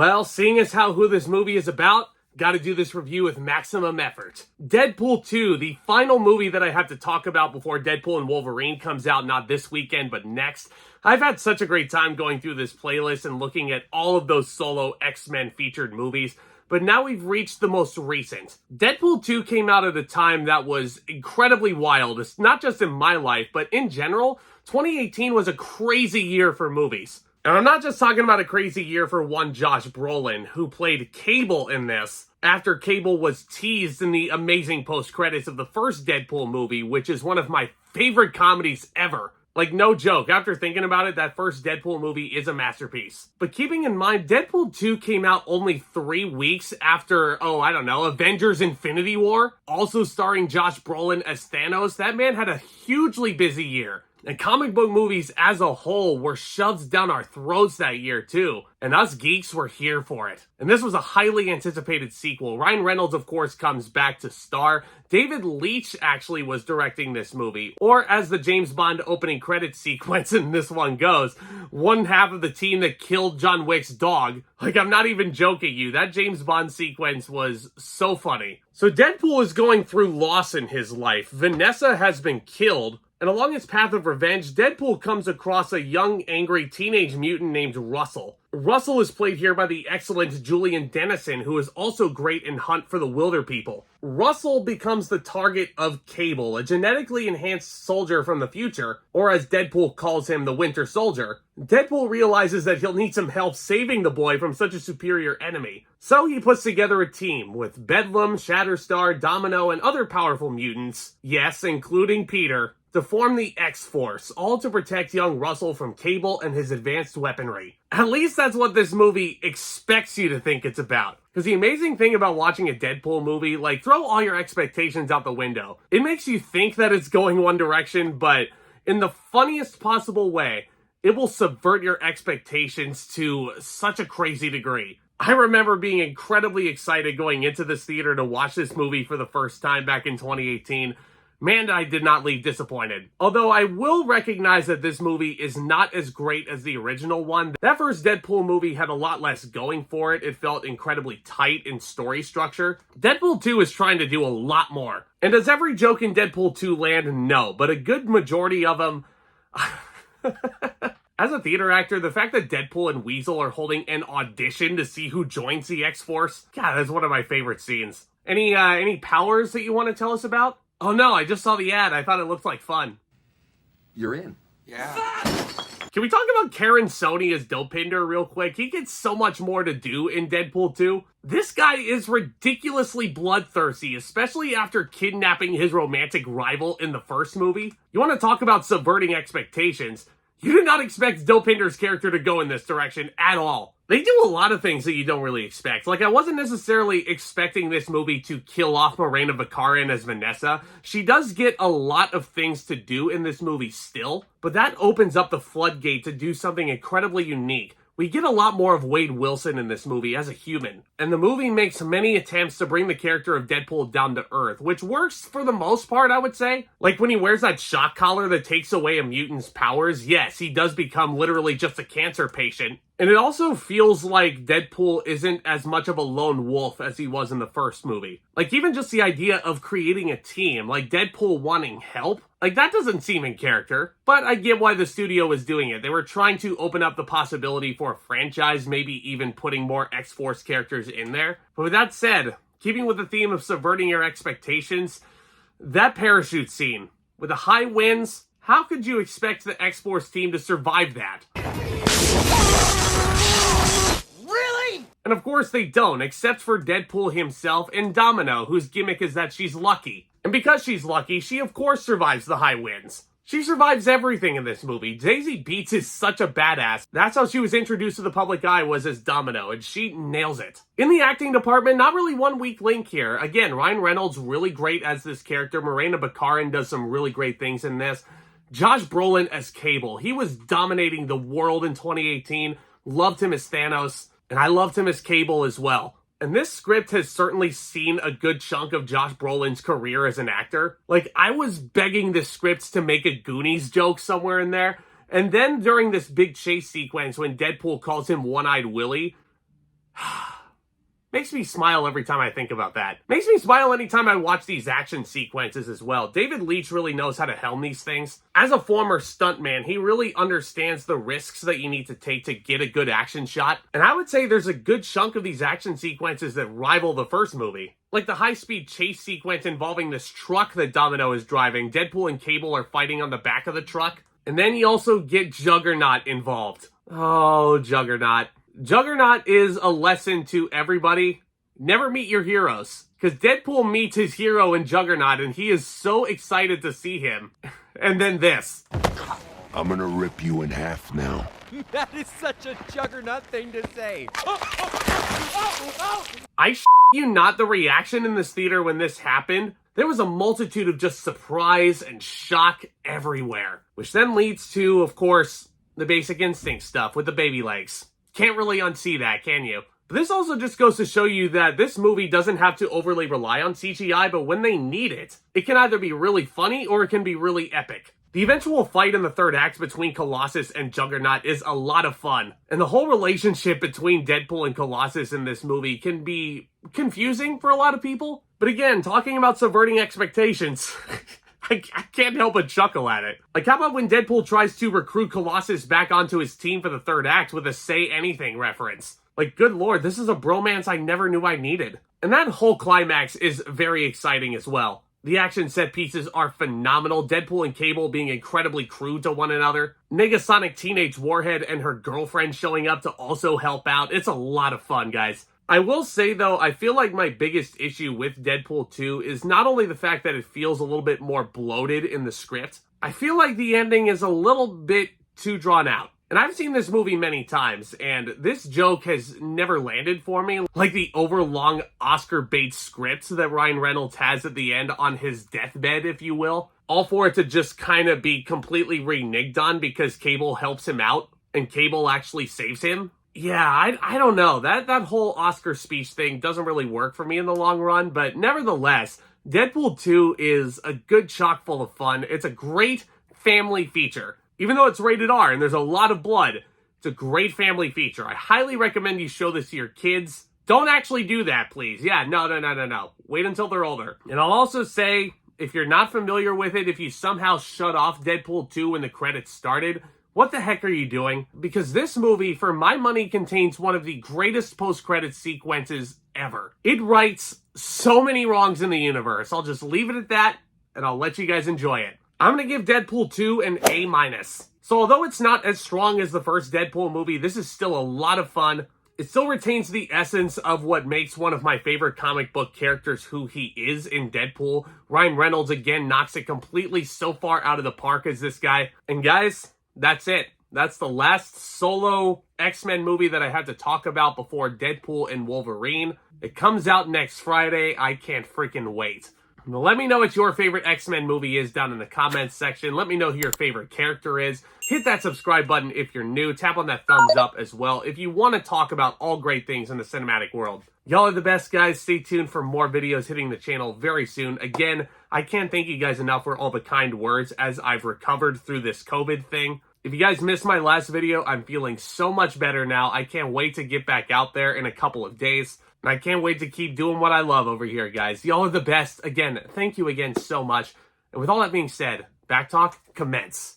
Well, seeing as how who this movie is about, gotta do this review with maximum effort. Deadpool 2, the final movie that I have to talk about before Deadpool and Wolverine comes out, not this weekend, but next. I've had such a great time going through this playlist and looking at all of those solo X-Men featured movies, but now we've reached the most recent. Deadpool 2 came out at a time that was incredibly wild. It's not just in my life, but in general, 2018 was a crazy year for movies. And I'm not just talking about a crazy year for one Josh Brolin, who played Cable in this, after Cable was teased in the amazing post-credits of the first Deadpool movie, which is one of my favorite comedies ever. Like, no joke, after thinking about it, that first Deadpool movie is a masterpiece. But keeping in mind, Deadpool 2 came out only 3 weeks after, Avengers Infinity War, also starring Josh Brolin as Thanos. That man had a hugely busy year. And comic book movies as a whole were shoved down our throats that year too. And us geeks were here for it. And this was a highly anticipated sequel. Ryan Reynolds, of course, comes back to star. David Leitch actually was directing this movie. Or as the James Bond opening credits sequence in this one goes, one half of the team that killed John Wick's dog. Like, I'm not even joking you. That James Bond sequence was so funny. So Deadpool is going through loss in his life. Vanessa has been killed. And along his path of revenge, Deadpool comes across a young, angry teenage mutant named Russell. Russell is played here by the excellent Julian Dennison, who is also great in Hunt for the Wilder People. Russell becomes the target of Cable, a genetically enhanced soldier from the future, or as Deadpool calls him, the Winter Soldier. Deadpool realizes that he'll need some help saving the boy from such a superior enemy. So he puts together a team with Bedlam, Shatterstar, Domino, and other powerful mutants, yes, including Peter, to form the X-Force, all to protect young Russell from Cable and his advanced weaponry. At least that's what this movie expects you to think it's about. Because the amazing thing about watching a Deadpool movie, like, throw all your expectations out the window. It makes you think that it's going one direction, but in the funniest possible way, it will subvert your expectations to such a crazy degree. I remember being incredibly excited going into this theater to watch this movie for the first time back in 2018. Man, I did not leave disappointed. Although I will recognize that this movie is not as great as the original one. That first Deadpool movie had a lot less going for it. It felt incredibly tight in story structure. Deadpool 2 is trying to do a lot more. And does every joke in Deadpool 2 land? No, but a good majority of them... As a theater actor, the fact that Deadpool and Weasel are holding an audition to see who joins the X-Force, God, that's one of my favorite scenes. Any powers that you want to tell us about? Oh no, I just saw the ad. I thought it looked like fun. You're in. Yeah. Can we talk about Karen Sony as Dopinder real quick? He gets so much more to do in Deadpool 2. This guy is ridiculously bloodthirsty, especially after kidnapping his romantic rival in the first movie. You want to talk about subverting expectations? You did not expect Dopinder's character to go in this direction at all. They do a lot of things that you don't really expect. Like, I wasn't necessarily expecting this movie to kill off Morena Baccarin as Vanessa. She does get a lot of things to do in this movie still, but that opens up the floodgate to do something incredibly unique. We get a lot more of Wade Wilson in this movie as a human, and the movie makes many attempts to bring the character of Deadpool down to earth, which works for the most part, I would say. Like when he wears that shock collar that takes away a mutant's powers, yes, he does become literally just a cancer patient. And it also feels like Deadpool isn't as much of a lone wolf as he was in the first movie. Like, even just the idea of creating a team, like Deadpool wanting help, like, that doesn't seem in character. But I get why the studio was doing it. They were trying to open up the possibility for a franchise, maybe even putting more X-Force characters in there. But with that said, keeping with the theme of subverting your expectations, that parachute scene, with the high winds, how could you expect the X-Force team to survive that? And of course they don't, except for Deadpool himself and Domino, whose gimmick is that she's lucky. And because she's lucky, she of course survives the high winds. She survives everything in this movie. Zazie Beetz is such a badass. That's how she was introduced to the public eye, was as Domino, and she nails it. In the acting department, not really one weak link here. Again, Ryan Reynolds really great as this character. Morena Baccarin does some really great things in this. Josh Brolin as Cable. He was dominating the world in 2018. Loved him as Thanos. And I loved him as Cable as well. And this script has certainly seen a good chunk of Josh Brolin's career as an actor. Like, I was begging the scripts to make a Goonies joke somewhere in there. And then during this big chase sequence when Deadpool calls him One-Eyed Willie, Makes me smile every time I think about that. Makes me smile anytime I watch these action sequences as well. David Leitch really knows how to helm these things. As a former stuntman, he really understands the risks that you need to take to get a good action shot. And I would say there's a good chunk of these action sequences that rival the first movie. Like the high-speed chase sequence involving this truck that Domino is driving. Deadpool and Cable are fighting on the back of the truck. And then you also get Juggernaut involved. Oh, Juggernaut. Juggernaut is a lesson to everybody. Never meet your heroes. Because Deadpool meets his hero in Juggernaut and he is so excited to see him. And then this. I'm gonna rip you in half now. That is such a Juggernaut thing to say. I you not, the reaction in this theater when this happened. There was a multitude of just surprise and shock everywhere. Which then leads to, of course, the Basic Instinct stuff with the baby legs. Can't really unsee that, can you? But this also just goes to show you that this movie doesn't have to overly rely on CGI, but when they need it, it can either be really funny or it can be really epic. The eventual fight in the third act between Colossus and Juggernaut is a lot of fun. And the whole relationship between Deadpool and Colossus in this movie can be confusing for a lot of people. But again, talking about subverting expectations, I can't help but chuckle at it. Like, how about when Deadpool tries to recruit Colossus back onto his team for the third act with a Say Anything reference? Like, good lord, this is a bromance I never knew I needed. And that whole climax is very exciting as well. The action set pieces are phenomenal, Deadpool and Cable being incredibly crude to one another, Negasonic Teenage Warhead and her girlfriend showing up to also help out. It's a lot of fun, guys. I will say, though, I feel like my biggest issue with Deadpool 2 is not only the fact that it feels a little bit more bloated in the script, I feel like the ending is a little bit too drawn out. And I've seen this movie many times, and this joke has never landed for me. Like the overlong Oscar bait script that Ryan Reynolds has at the end on his deathbed, if you will. All for it to just kind of be completely reneged on because Cable helps him out, and Cable actually saves him. Yeah, I don't know. That whole Oscar speech thing doesn't really work for me in the long run, but nevertheless, Deadpool 2 is a good chock full of fun. It's a great family feature. Even though it's rated R and there's a lot of blood, it's a great family feature. I highly recommend you show this to your kids. Don't actually do that, please. Yeah, no. Wait until they're older. And I'll also say, if you're not familiar with it, if you somehow shut off Deadpool 2 when the credits started, what the heck are you doing? Because this movie, for my money, contains one of the greatest post-credits sequences ever. It rights so many wrongs in the universe. I'll just leave it at that, and I'll let you guys enjoy it. I'm going to give Deadpool 2 an A-. So although it's not as strong as the first Deadpool movie, this is still a lot of fun. It still retains the essence of what makes one of my favorite comic book characters who he is in Deadpool. Ryan Reynolds, again, knocks it completely so far out of the park as this guy. And guys, that's it. That's the last solo X-Men movie that I had to talk about before Deadpool and Wolverine. It comes out next Friday. I can't freaking wait. Let me know what your favorite X-Men movie is down in the comments section. Let me know who your favorite character is. Hit that subscribe button if you're new. Tap on that thumbs up as well if you want to talk about all great things in the cinematic world. Y'all are the best, guys. Stay tuned for more videos hitting the channel very soon. Again, I can't thank you guys enough for all the kind words as I've recovered through this COVID thing. If you guys missed my last video, I'm feeling so much better now. I can't wait to get back out there in a couple of days. And I can't wait to keep doing what I love over here, guys. Y'all are the best. Again, thank you again so much. And with all that being said, Back Talk, commence.